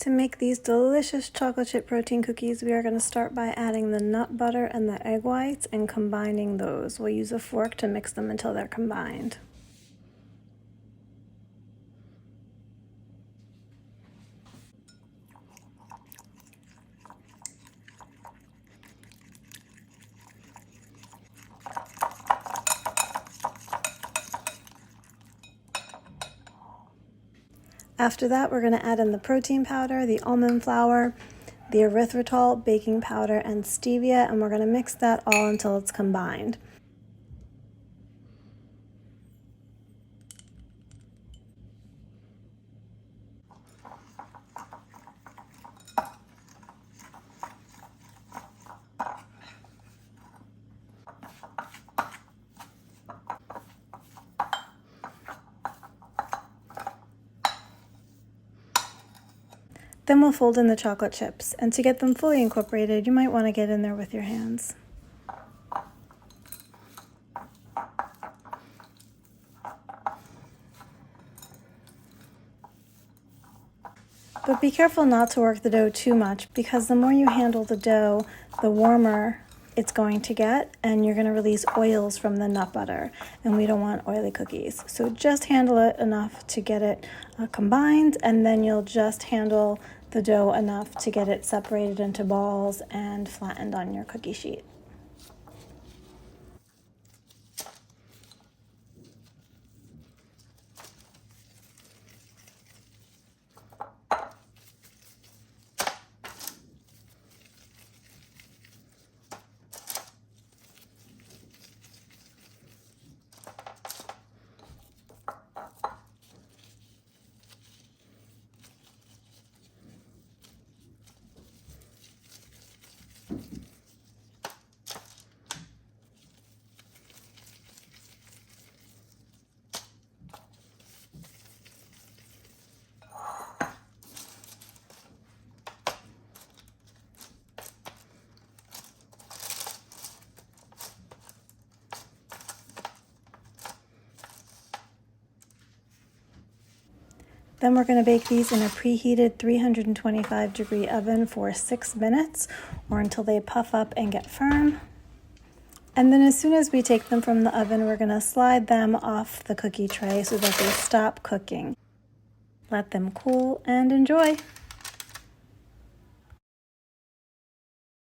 To make these delicious chocolate chip protein cookies, we are going to start by adding the nut butter and the egg whites and combining those. We'll use a fork to mix them until they're combined. After that, we're going to add in the protein powder, the almond flour, the erythritol, baking powder, and stevia, and we're going to mix that all until it's combined. Then we'll fold in the chocolate chips, and to get them fully incorporated, you might want to get in there with your hands. But be careful not to work the dough too much, because the more you handle the dough, the warmer it's going to get, and you're going to release oils from the nut butter, and we don't want oily cookies. So just handle it enough to get it combined, and then you'll just handle the dough enough to get it separated into balls and flattened on your cookie sheet. Then we're going to bake these in a preheated 325-degree oven for 6 minutes, or until they puff up and get firm. And then as soon as we take them from the oven, we're going to slide them off the cookie tray so that they stop cooking. Let them cool and enjoy.